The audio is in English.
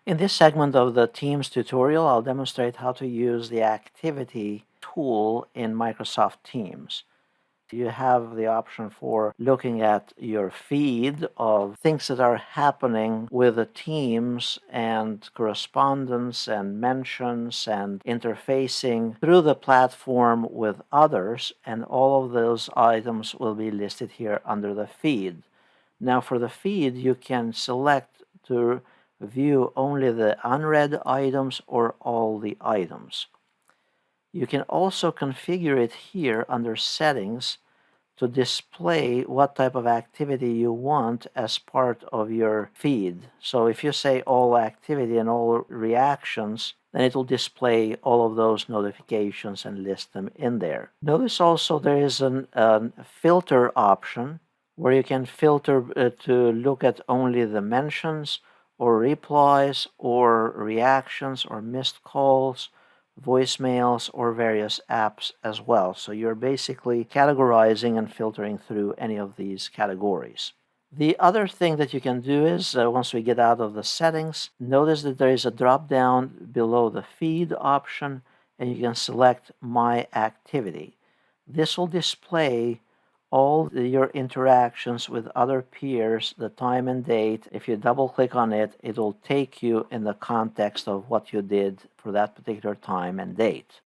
In this segment of the Teams tutorial, I'll demonstrate how to use the activity tool in Microsoft Teams. You have the option for looking at your feed of things that are happening with the teams and correspondence and mentions and interfacing through the platform with others, and all of those items will be listed here under the feed. Now for the feed, you can select to view only the unread items or all the items. You can also configure it here under settings to display what type of activity you want as part of your feed. So if you say all activity and all reactions, then it will display all of those notifications and list them in there. Notice also there is a filter option where you can filter to look at only the mentions or replies or reactions or missed calls, voicemails, or various apps as well. So you're basically categorizing and filtering through any of these categories. The other thing that you can do is, once we get out of the settings, notice that there is a drop down below the feed option, and you can select My Activity. This will display all your interactions with other peers, the time and date. If you double click on it, it'll take you in the context of what you did for that particular time and date.